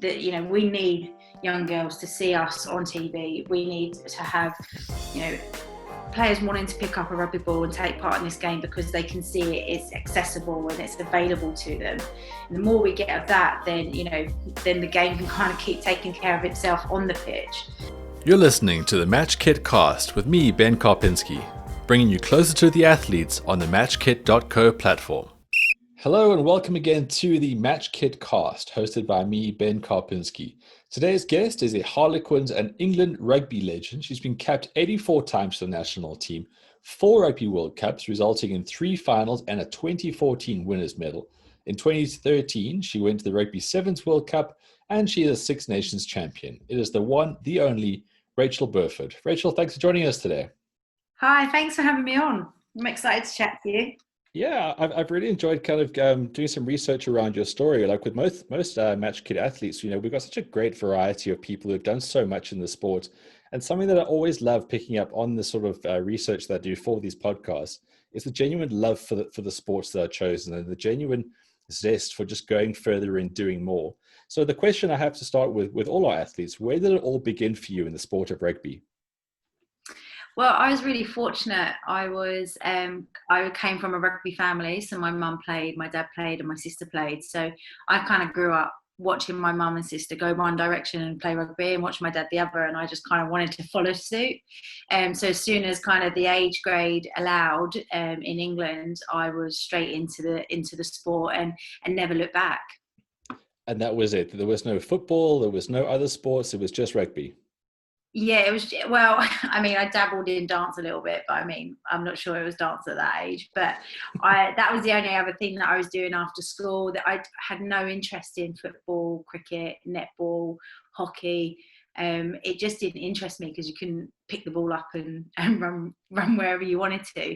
that, we need young girls to see us on TV. We need to have, players wanting to pick up a rugby ball and take part in this game because they can see it's accessible and it's available to them. And the more we get of that, then the game can kind of keep taking care of itself on the pitch. You're listening to the MatchKitCast with me, Ben Karpinski, bringing you closer to the athletes on the MatchKit.co platform. Hello and welcome again to the MatchKitCast, hosted by me, Ben Karpinski. Today's guest is a Harlequins and England rugby legend. She's been capped 84 times for the national team, 4 Rugby World Cups, resulting in 3 finals and a 2014 winners medal. In 2013, she went to the Rugby Sevens World Cup, and she is a Six Nations champion. It is the one, the only, Rachael Burford. Rachael, thanks for joining us today. Hi, thanks for having me on. I'm excited to chat to you. Yeah, I've really enjoyed kind of doing some research around your story. Like with most Match Kit athletes, we've got such a great variety of people who've done so much in the sport. And something that I always love picking up on the sort of research that I do for these podcasts is the genuine love for the sports that are chosen and the genuine zest for just going further and doing more. So the question I have to start with all our athletes, where did it all begin for you in the sport of rugby? Well, I was really fortunate. I came from a rugby family, so my mum played, my dad played, and my sister played. So I kind of grew up watching my mum and sister go one direction and play rugby, and watch my dad the other, and I just kind of wanted to follow suit. So as soon as kind of the age grade allowed in England, I was straight into the sport and never looked back. And that was it. There was no football, there was no other sports, it was just rugby. Yeah, it was, well, I mean, I dabbled in dance a little bit, but I mean, I'm not sure it was dance at that age, but that was the only other thing that I was doing after school. That I had no interest in football, cricket, netball, hockey. It just didn't interest me because you couldn't pick the ball up and run wherever you wanted to.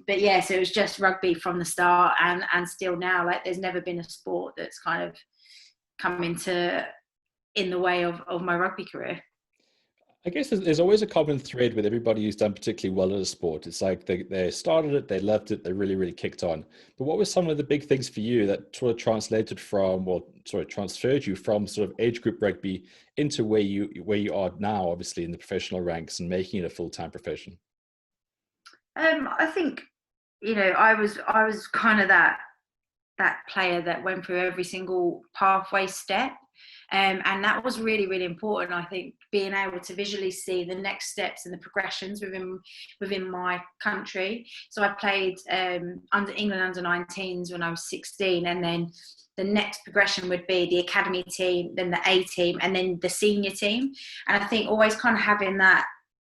But yeah, so it was just rugby from the start and still now. Like, there's never been a sport that's kind of come in the way of my rugby career. I guess there's always a common thread with everybody who's done particularly well at a sport. It's like they started it, they loved it, they really, really kicked on. But what were some of the big things for you that sort of transferred you from sort of age group rugby into where you are now, obviously in the professional ranks and making it a full-time profession? I think, I was kind of that player that went through every single pathway step. And that was really, really important. I think being able to visually see the next steps and the progressions within my country. So I played under England under 19s when I was 16, and then the next progression would be the academy team, then the A team, and then the senior team. And I think always kind of having that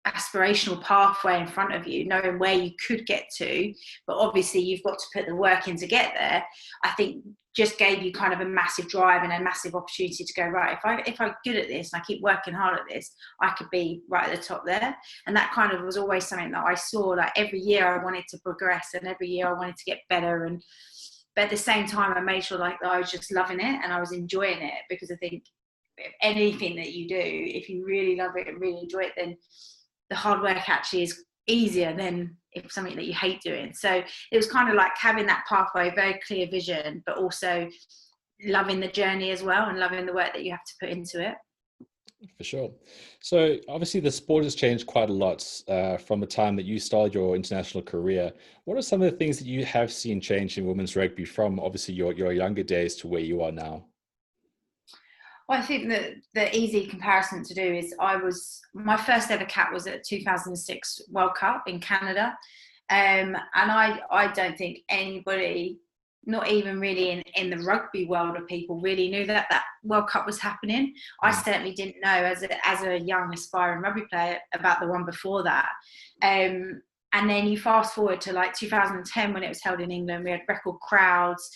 aspirational pathway in front of you, knowing where you could get to, but obviously you've got to put the work in to get there, I think just gave you kind of a massive drive and a massive opportunity to go, right, if I'm good at this and I keep working hard at this, I could be right at the top there. And that kind of was always something that I saw, like every year I wanted to progress and every year I wanted to get better. But at the same time, I made sure like that I was just loving it and I was enjoying it, because I think anything that you do, if you really love it and really enjoy it, then the hard work actually is easier than if something that you hate doing. So it was kind of like having that pathway, very clear vision, but also loving the journey as well and loving the work that you have to put into it. For sure. So obviously the sport has changed quite a lot from the time that you started your international career. What are some of the things that you have seen change in women's rugby from obviously your younger days to where you are now? Well, I think that the easy comparison to do is my first ever cap was at 2006 World Cup in Canada. And I don't think anybody, not even really in the rugby world of people, really knew that World Cup was happening. I certainly didn't know as a young aspiring rugby player about the one before that. And then you fast forward to like 2010 when it was held in England. We had record crowds,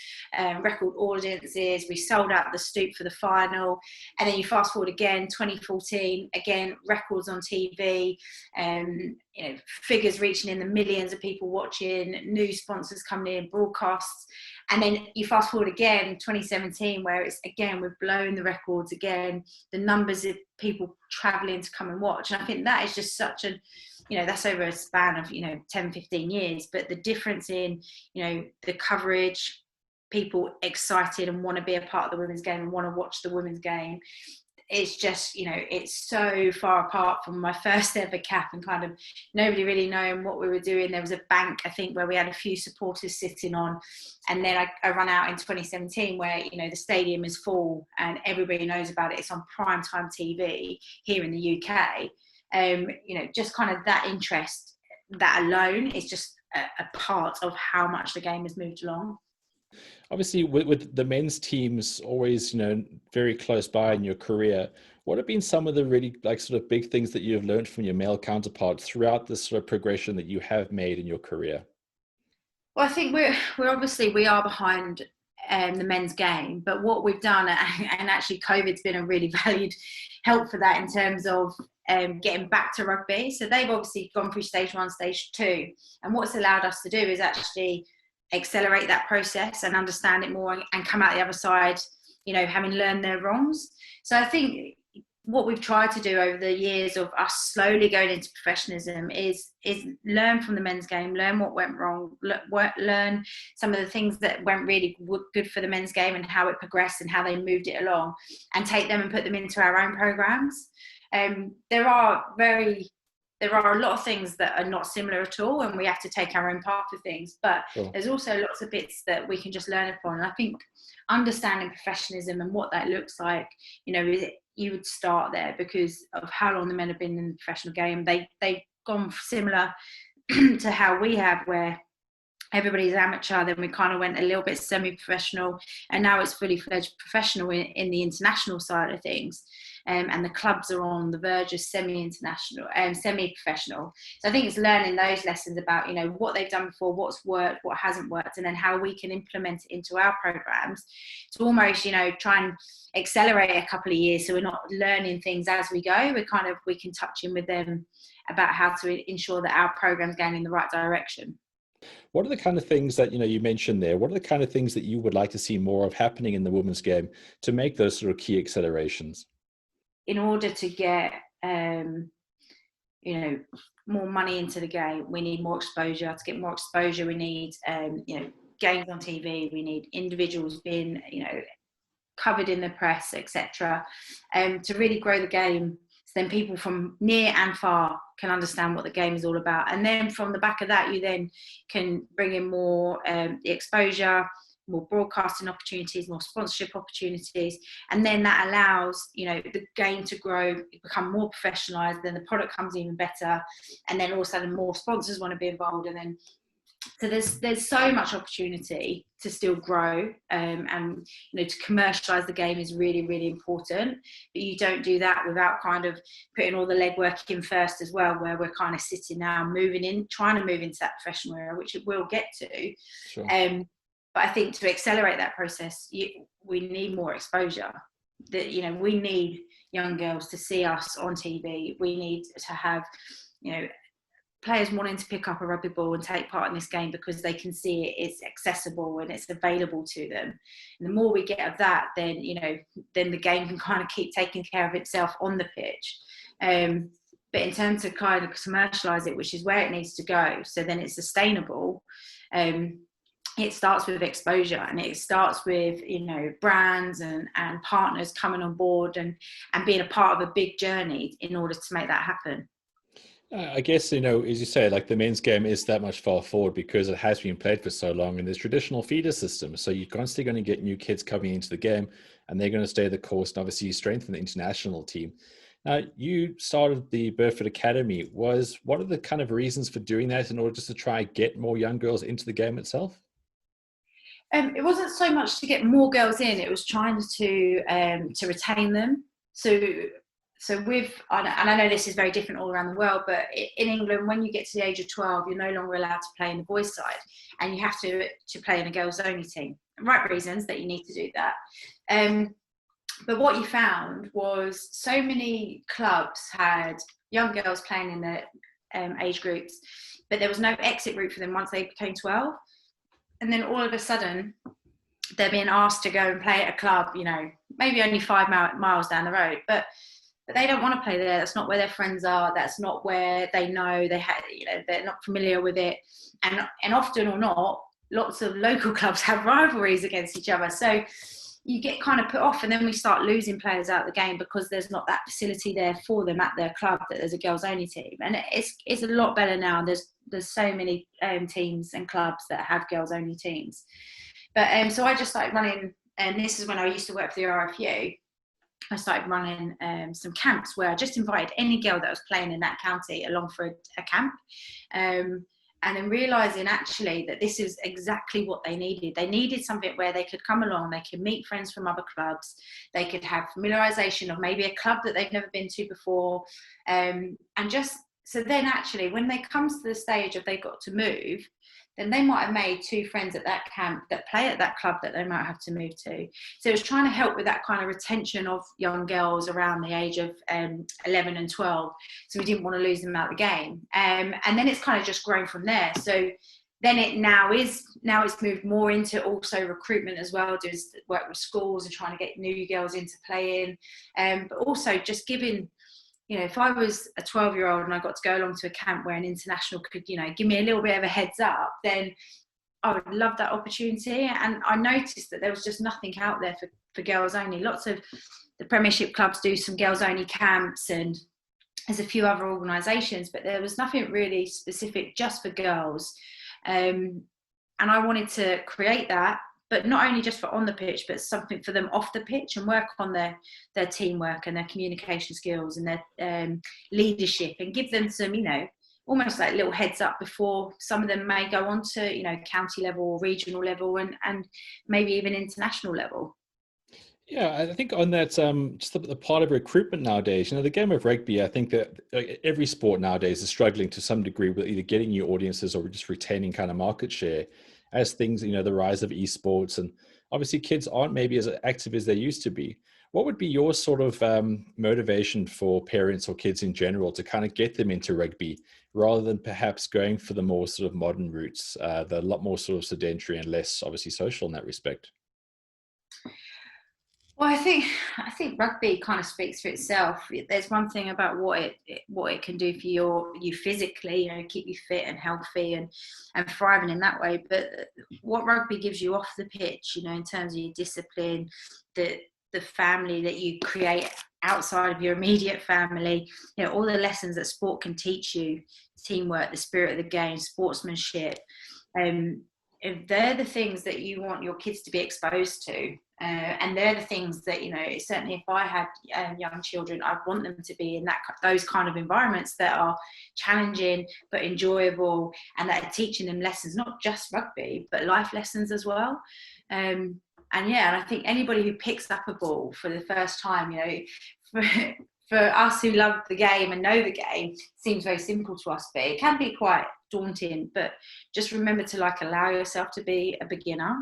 record audiences. We sold out the Stoop for the final. And then you fast forward again, 2014, again, records on TV, figures reaching in the millions of people watching, new sponsors coming in, broadcasts. And then you fast forward again, 2017, where it's again, we've blown the records again, the numbers of people traveling to come and watch. And I think that is just such that's over a span of, 10, 15 years. But the difference in, the coverage, people excited and want to be a part of the women's game and want to watch the women's game. It's just, it's so far apart from my first ever cap, and kind of nobody really knowing what we were doing. There was a bank, I think, where we had a few supporters sitting on, and then I run out in 2017 where, the stadium is full and everybody knows about it. It's on primetime TV here in the UK. Just kind of that interest, that alone is just a part of how much the game has moved along. Obviously, with the men's teams always, very close by in your career, what have been some of the really sort of big things that you've learned from your male counterparts throughout this sort of progression that you have made in your career? Well, I think we are behind the men's game, but what we've done, and actually COVID's been a really valued help for that in terms of getting back to rugby. So they've obviously gone through stage 1, stage 2, and what's allowed us to do is actually accelerate that process and understand it more and come out the other side, having learned their wrongs. So I think what we've tried to do over the years of us slowly going into professionalism is learn from the men's game, learn what went wrong, learn some of the things that went really good for the men's game and how it progressed and how they moved it along, and take them and put them into our own programs. There are a lot of things that are not similar at all, and we have to take our own path with things. But sure, there's also lots of bits that we can just learn upon. And I think understanding professionalism and what that looks like, you would start there because of how long the men have been in the professional game. They've gone similar to how we have, where everybody's amateur, then we kind of went a little bit semi-professional, and now it's fully fledged professional in the international side of things. And the clubs are on the verge of semi-international and semi-professional. So I think it's learning those lessons about, what they've done before, what's worked, what hasn't worked, and then how we can implement it into our programs to almost, try and accelerate a couple of years, so we're not learning things as we go. We can touch in with them about how to ensure that our program's going in the right direction. What are the kind of things that, you mentioned there? What are the kind of things that you would like to see more of happening in the women's game to make those sort of key accelerations? In order to get, more money into the game, we need more exposure. To get more exposure, we need, games on TV. We need individuals being, covered in the press, etc. To really grow the game, so then people from near and far can understand what the game is all about. And then from the back of that, you then can bring in more exposure, more broadcasting opportunities, more sponsorship opportunities, and then that allows the game to grow, become more professionalized, then the product comes even better, and then also more sponsors want to be involved, and then so there's so much opportunity to still grow, and to commercialize the game is really, really important, but you don't do that without kind of putting all the legwork in first as well, where we're kind of sitting now trying to move into that professional era, which it will get to. Sure. But I think to accelerate that process, we need more exposure. We need young girls to see us on TV. We need to have, players wanting to pick up a rugby ball and take part in this game because they can see it's accessible and it's available to them. And the more we get of that, then the game can kind of keep taking care of itself on the pitch. But in terms of kind of commercialise it, which is where it needs to go, so then it's sustainable. It starts with exposure, and it starts with brands and partners coming on board and being a part of a big journey in order to make that happen. I guess, as you say, the men's game is that much far forward because it has been played for so long, and there's traditional feeder systems. So you're constantly going to get new kids coming into the game, and they're going to stay the course, and obviously you strengthen the international team. Now, you started the Burford Academy. What are the kind of reasons for doing that in order just to try and get more young girls into the game itself? It wasn't so much to get more girls in, it was trying to retain them. So and I know this is very different all around the world, but in England, when you get to the age of 12, you're no longer allowed to play in the boys' side, and you have to play in a girls-only team. Right reasons that you need to do that. But what you found was so many clubs had young girls playing in the age groups, but there was no exit route for them once they became 12. And then all of a sudden, they're being asked to go and play at a club, maybe only 5 miles down the road, but they don't want to play there. That's not where their friends are. That's not where they know they're not familiar with it. And often or not, lots of local clubs have rivalries against each other. So you get kind of put off, and then we start losing players out of the game because there's not that facility there for them at their club, that there's a girls only team. And it's a lot better now. There's so many teams and clubs that have girls only teams. But so I just started running, and this is when I used to work for the RFU. I started running some camps where I just invited any girl that was playing in that county along for a camp. And then realising actually that this is exactly what they needed. They needed something where they could come along, they could meet friends from other clubs, they could have familiarisation of maybe a club that they've never been to before. And just, so then actually when they come to the stage of they've got to move, then they might have made 2 friends at that camp that play at that club that they might have to move to. So it was trying to help with that kind of retention of young girls around the age of 11 and 12. So we didn't want to lose them out of the game. And then it's kind of just grown from there. So then it's moved more into also recruitment as well, doing work with schools and trying to get new girls into playing. But also just giving, if I was a 12-year-old and I got to go along to a camp where an international could, give me a little bit of a heads up, then I would love that opportunity. And I noticed that there was just nothing out there for girls only. Lots of the Premiership clubs do some girls only camps, and there's a few other organisations, but there was nothing really specific just for girls. And I wanted to create that, but not only just for on the pitch, but something for them off the pitch, and work on their teamwork and their communication skills and their leadership, and give them some, almost like little heads up before some of them may go on to, county level or regional level and maybe even international level. Yeah, I think on that, just the part of recruitment nowadays, the game of rugby, I think that every sport nowadays is struggling to some degree with either getting new audiences or just retaining kind of market share as things, the rise of esports, and obviously kids aren't maybe as active as they used to be. What would be your sort of motivation for parents or kids in general to kind of get them into rugby rather than perhaps going for the more sort of modern routes, the lot more sort of sedentary and less obviously social in that respect? Well, I think rugby kind of speaks for itself. There's one thing about what it can do for you physically, keep you fit and healthy and thriving in that way. But what rugby gives you off the pitch, in terms of your discipline, the family that you create outside of your immediate family, all the lessons that sport can teach you, teamwork, the spirit of the game, sportsmanship. If they're the things that you want your kids to be exposed to, and they're the things that, certainly if I had young children, I'd want them to be in those kind of environments that are challenging but enjoyable, and that are teaching them lessons, not just rugby, but life lessons as well. And I think anybody who picks up a ball for the first time, for us who love the game and know the game, seems very simple to us, but it can be quite daunting. But just remember to allow yourself to be a beginner.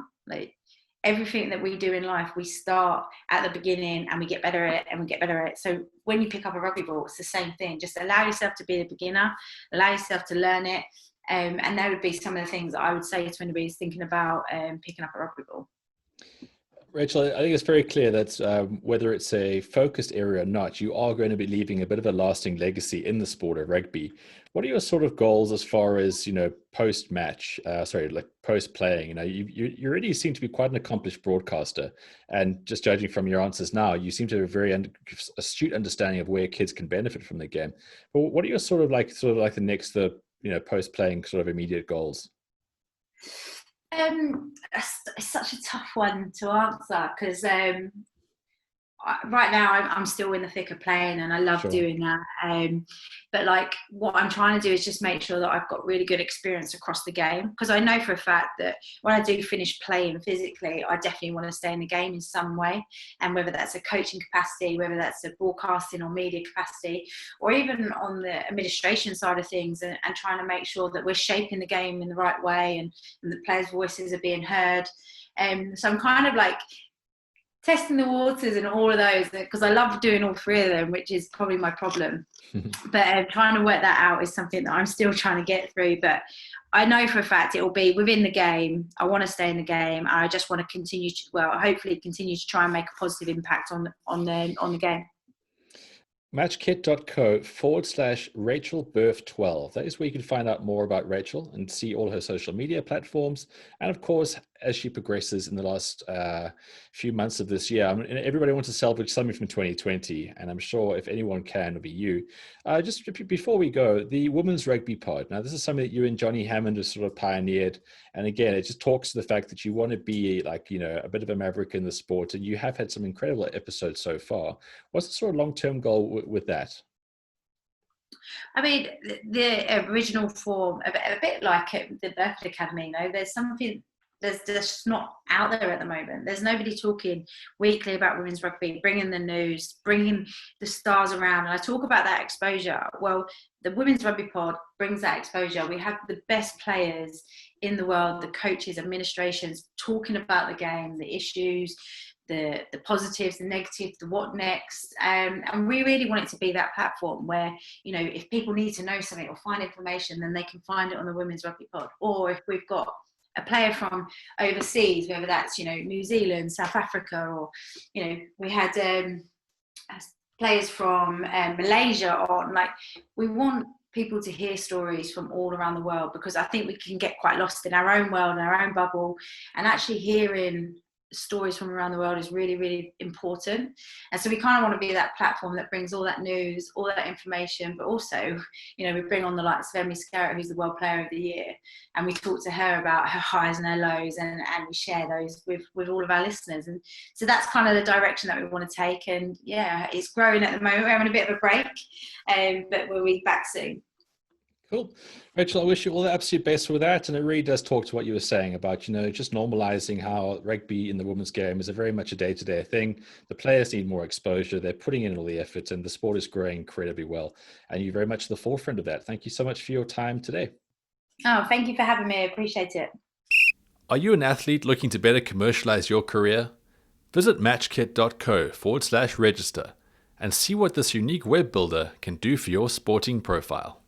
Everything that we do in life, we start at the beginning and we get better at it and we get better at it. So when you pick up a rugby ball, it's the same thing. Just allow yourself to be a beginner, allow yourself to learn it. And that would be some of the things that I would say to anybody who's thinking about picking up a rugby ball. Rachel, I think it's very clear that whether it's a focused area or not, you are going to be leaving a bit of a lasting legacy in the sport of rugby. What are your sort of goals as far as, post-match, post-playing? You already seem to be quite an accomplished broadcaster. And just judging from your answers now, you seem to have a very astute understanding of where kids can benefit from the game. But what are your sort of like the next, post-playing sort of immediate goals? It's such a tough one to answer because right now I'm still in the thick of playing and I love doing that. But what I'm trying to do is just make sure that I've got really good experience across the game, because I know for a fact that when I do finish playing physically, I definitely want to stay in the game in some way. And whether that's a coaching capacity, whether that's a broadcasting or media capacity, or even on the administration side of things, and trying to make sure that we're shaping the game in the right way and the players' voices are being heard. So I'm kind of testing the waters and all of those, because I love doing all 3 of them, which is probably my problem. But trying to work that out is something that I'm still trying to get through. But I know for a fact it will be within the game. I want to stay in the game. And I just want to hopefully continue to try and make a positive impact on the game. MatchKit.co/Rachael Burf 12. That is where you can find out more about Rachael and see all her social media platforms. And of course, as she progresses in the last few months of this year, I mean, everybody wants to celebrate something from 2020. And I'm sure if anyone can, it'll be you. Just before we go, the Women's Rugby Pod. Now, this is something that you and Johnny Hammond have sort of pioneered. And again, it just talks to the fact that you want to be like, a bit of a maverick in the sport. And you have had some incredible episodes so far. What's the sort of long-term goal with that? I mean, the original form, a bit like the Burford Academy, there's something there's just not out there at the moment. There's nobody talking weekly about women's rugby, bringing the news, bringing the stars around. And I talk about that exposure. Well, the Women's Rugby Pod brings that exposure. We have the best players in the world, the coaches, administrations, talking about the game, the issues, the positives, the negatives, the what next. And we really want it to be that platform where, if people need to know something or find information, then they can find it on the Women's Rugby Pod. Or if we've got a player from overseas, whether that's, New Zealand, South Africa, or, we had players from Malaysia on, we want people to hear stories from all around the world, because I think we can get quite lost in our own world, in our own bubble, and actually hearing stories from around the world is really, really important. And so we kind of want to be that platform that brings all that news, all that information, but also, we bring on the likes of Emily Scarrett, who's the World Player of the Year, and we talk to her about her highs and her lows, and we share those with all of our listeners. And so that's kind of the direction that we want to take. And yeah, it's growing at the moment. We're having a bit of a break, but we'll be back soon. Cool. Rachael, I wish you all the absolute best with that. And it really does talk to what you were saying about, just normalizing how rugby in the women's game is a very much a day-to-day thing. The players need more exposure. They're putting in all the effort, and the sport is growing incredibly well. And you're very much at the forefront of that. Thank you so much for your time today. Oh, thank you for having me. I appreciate it. Are you an athlete looking to better commercialize your career? Visit MatchKit.co/register and see what this unique web builder can do for your sporting profile.